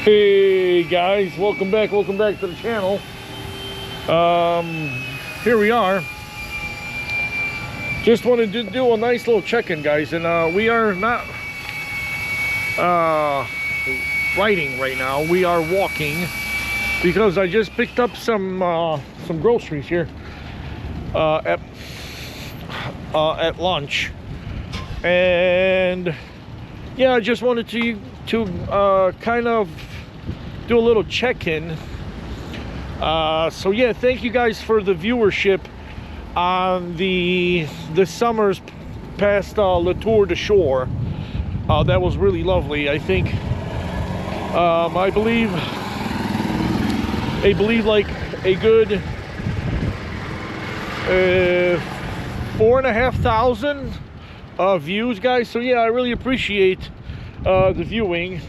Hey guys, welcome back to the channel. Here we are. Just wanted to do a nice little check-in, guys, and we are not riding right now. We are walking because I just picked up some groceries here at lunch, and yeah, I just wanted to kind of do a little check-in. So yeah, thank you guys for the viewership on the summer's past Le Tour de Shore. That was really lovely. I think I believe like a good 4,500 views, guys. So yeah, I really appreciate the viewing.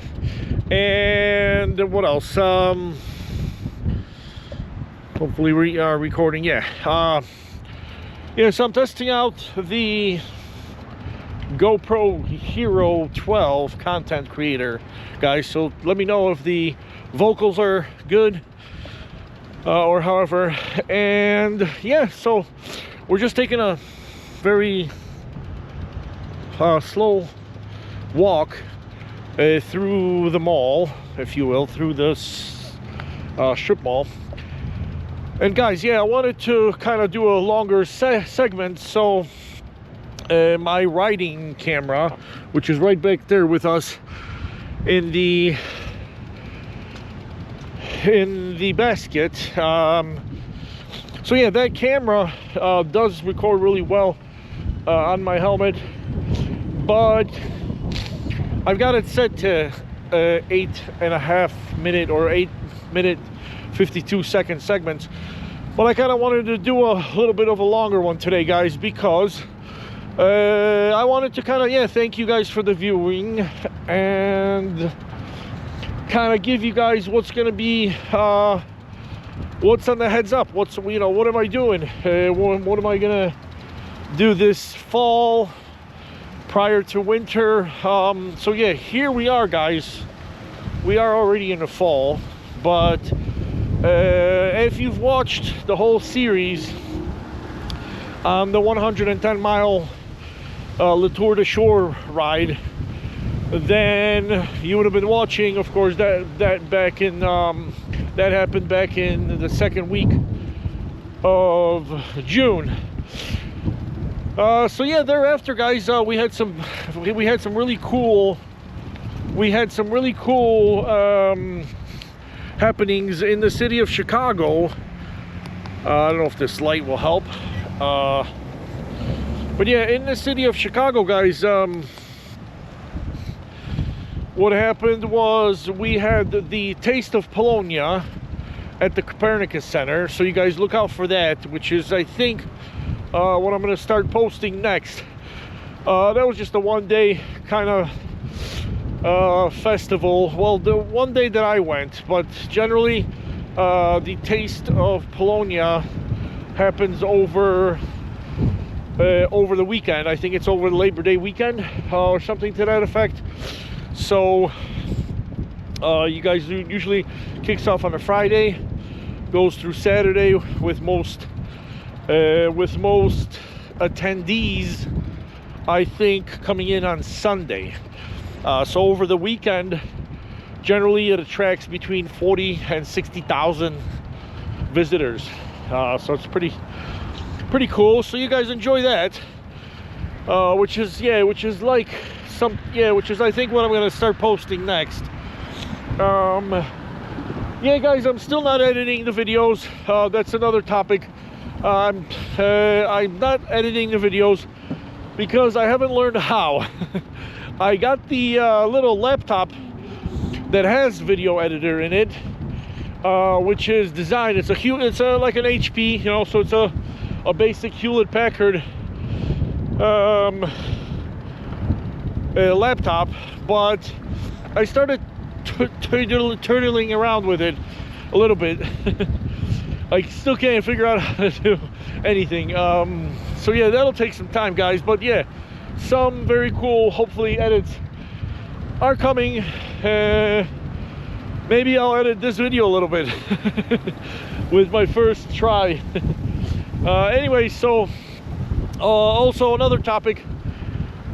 And what else? Hopefully we are recording. Yeah, so I'm testing out the GoPro Hero 12 content creator, guys. So let me know if the vocals are good or however. And yeah, so we're just taking a very slow walk through the mall, if you will, through this strip mall. And guys, yeah, I wanted to kind of do a longer segment, so my riding camera, which is right back there with us in the basket, so yeah, that camera does record really well on my helmet, but I've got it set to 8.5 minute or 8-minute 52-second segments, but I kind of wanted to do a little bit of a longer one today, guys, because I wanted to kind of, yeah, thank you guys for the viewing and kind of give you guys what's going to be what's on the heads up, what's, you know, what am I doing, what am I gonna do this fall prior to winter. So yeah, here we are, guys. We are already in the fall, but if you've watched the whole series on the 110-mile Le Tour de Shore ride, then you would have been watching, of course, that back in that happened back in the second week of June. So yeah, thereafter, guys, we had some really cool happenings in the city of Chicago. I don't know if this light will help, but yeah, in the city of Chicago, guys, what happened was we had the Taste of Polonia at the Copernicus Center. So you guys look out for that, which is, I think, what I'm going to start posting next. That was just a one-day kind of festival. Well, the one day that I went, but generally the Taste of Polonia happens over the weekend. I think it's over the Labor Day weekend or something to that effect. So you guys usually kicks off on a Friday, goes through Saturday with most attendees, I think, coming in on Sunday. So over the weekend, generally it attracts between 40 and 60,000 visitors. So it's pretty cool. So you guys enjoy that, which is I think what I'm going to start posting next. Yeah, guys, I'm still not editing the videos. That's another topic. I'm not editing the videos because I haven't learned how. I got the little laptop that has video editor in it, which is designed. It's like an HP, you know. So it's a basic Hewlett-Packard laptop, but I started turtling around with it a little bit. I still can't figure out how to do anything. So yeah, that'll take some time, guys, but yeah, some very cool, hopefully, edits are coming maybe I'll edit this video a little bit with my first try. Anyway, so also another topic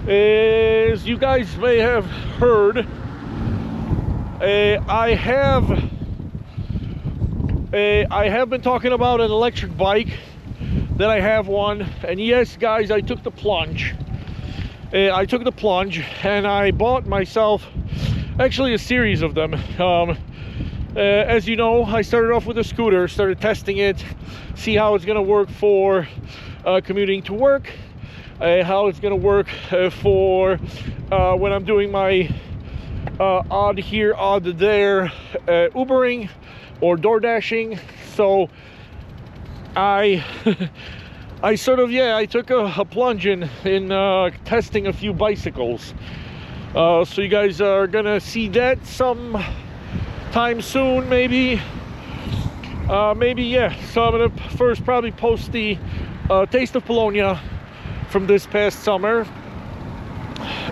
is, you guys may have heard, I have been talking about an electric bike, that I have one, and yes guys, I took the plunge. And I bought myself actually a series of them. As you know, I started off with a scooter, started testing it, see how it's gonna work for commuting to work, how it's gonna work for when I'm doing my odd here, odd there Ubering or door dashing. So I sort of, I took a plunge in testing a few bicycles. So you guys are gonna see that sometime soon, maybe. So I'm gonna first probably post the Taste of Polonia from this past summer,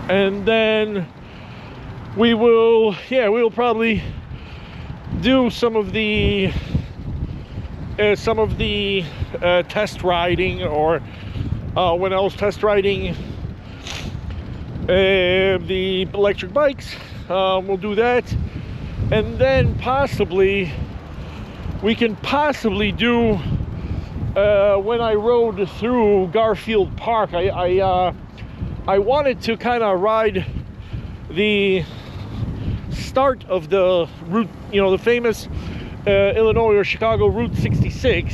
and then we will probably do some of the test riding, or when I was test riding the electric bikes. We'll do that, and then possibly we can do when I rode through Garfield Park. I wanted to kind of ride the start of the route, the famous Illinois or Chicago Route 66,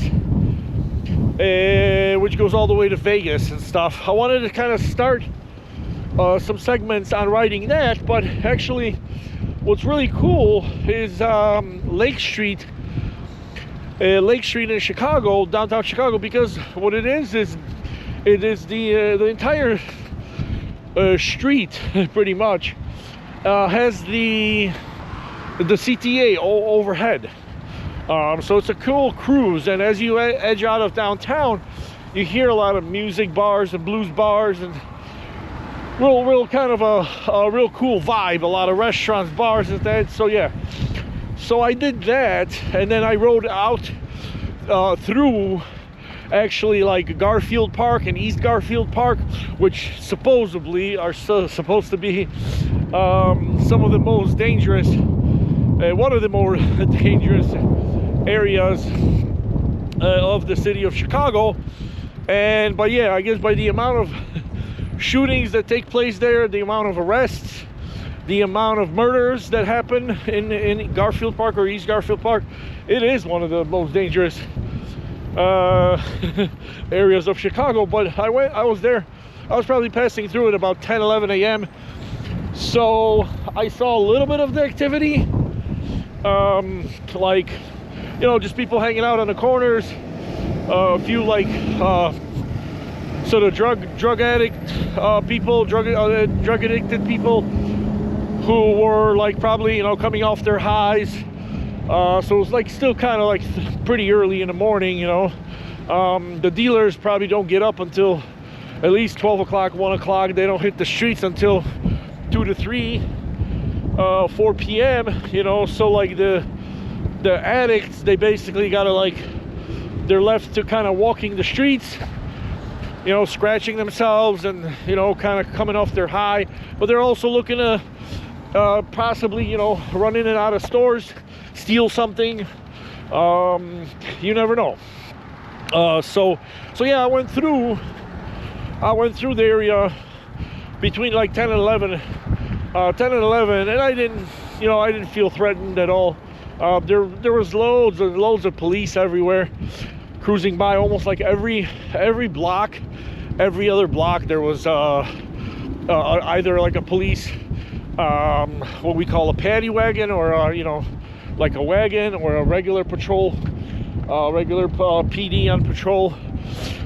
which goes all the way to Vegas and stuff. I wanted to kind of start some segments on riding that, but actually what's really cool is Lake Street in Chicago, downtown Chicago, because what it is the entire street pretty much has the CTA overhead. So it's a cool cruise, and as you edge out of downtown, you hear a lot of music bars and blues bars, and real kind of a real cool vibe, a lot of restaurants, bars and that. So yeah, so I did that, and then I rode out through actually like Garfield Park and East Garfield Park, which supposedly are supposed to be some of the most dangerous, one of the more dangerous areas of the city of Chicago. But yeah, I guess by the amount of shootings that take place there, the amount of arrests, the amount of murders that happen in Garfield Park or East Garfield Park, it is one of the most dangerous areas of Chicago. But I was there, I was probably passing through at about 10-11 a.m. so I saw a little bit of the activity, like, just people hanging out on the corners, a few like sort of drug addict people, drug addicted people who were like probably coming off their highs. So it was like still kind of like pretty early in the morning. The dealers probably don't get up until at least 12 o'clock, 1 o'clock. They don't hit the streets until 2 to 3, 4 p.m. So like the addicts, they basically gotta they're left to kind of walking the streets, scratching themselves and kind of coming off their high, but they're also looking to possibly run in and out of stores, steal something. You never know. So yeah, I went through the area between like 10 and 11, and I didn't feel threatened at all. There was loads and loads of police everywhere, cruising by. Almost like every block, every other block, there was either like a police, what we call a paddy wagon, or like a wagon, or a regular patrol, regular PD on patrol.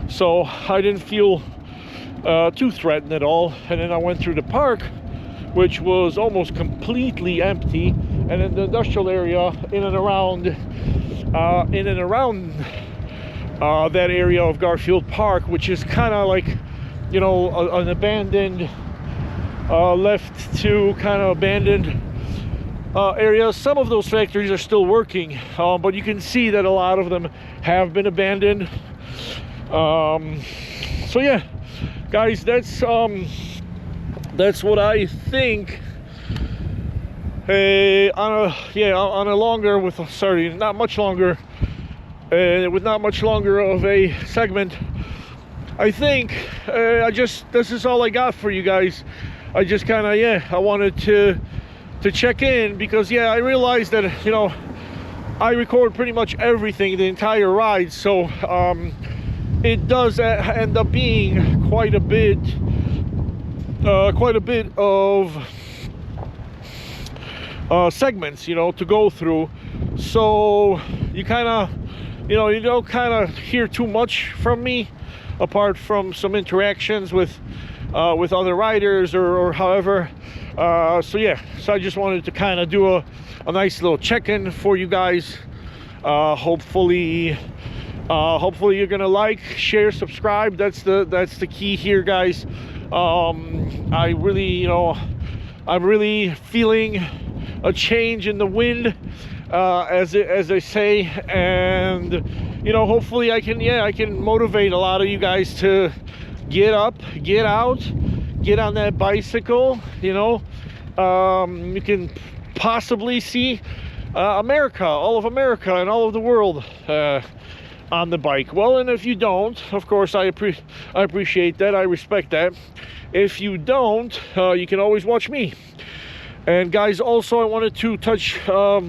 So I didn't feel too threatened at all. And then I went through the park, which was almost completely empty, and in the industrial area in and around that area of Garfield Park, which is kind of like an abandoned, left to kind of abandoned areas. Some of those factories are still working, but you can see that a lot of them have been abandoned. So yeah, guys, that's what I think. On a longer, with not much longer, with not much longer of a segment, I think this is all I got for you guys. I just kind of, I wanted to check in, because I realized that, you know, I record pretty much everything, the entire ride, so it does end up being quite a bit of segments, you know, to go through. So you kind of, you know, you don't kind of hear too much from me, apart from some interactions with other riders or however. So yeah, so I just wanted to kind of do a nice little check-in for you guys. Hopefully you're gonna like, share, subscribe. That's the key here, guys. I really, you know, I'm really feeling a change in the wind, as they say, and you know, hopefully I can motivate a lot of you guys to get up, get out, get on that bicycle. You know, you can possibly see America, all of America and all of the world on the bike. Well, and if you don't, of course, I appreciate that, I respect that. If you don't, you can always watch me. And guys, also I wanted to touch a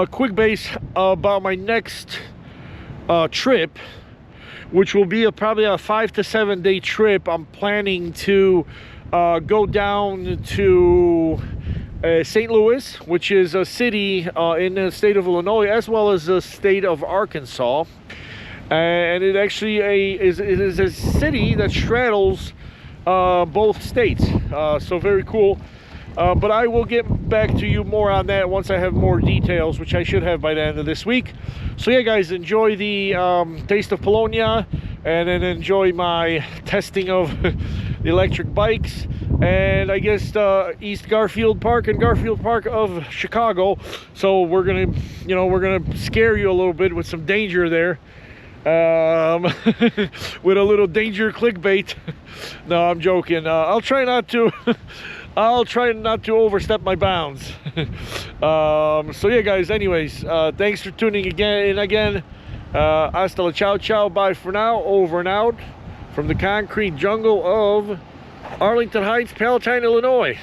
quick base about my next trip, which will be probably a 5 to 7 day trip. I'm planning to go down to St. Louis, which is a city in the state of Illinois, as well as the state of Arkansas. And it actually is a city that straddles both states, so very cool. But I will get back to you more on that once I have more details, which I should have by the end of this week. So yeah, guys, enjoy the Taste of Polonia, and then enjoy my testing of the electric bikes, and I guess East Garfield Park and Garfield Park of Chicago. So we're gonna scare you a little bit with some danger there, with a little danger clickbait. No, I'm joking. I'll try not to overstep my bounds. So yeah, guys, anyways, thanks for tuning in again. Hasta La Ciao Ciao, bye for now, over and out from the concrete jungle of Arlington Heights, Palatine, Illinois.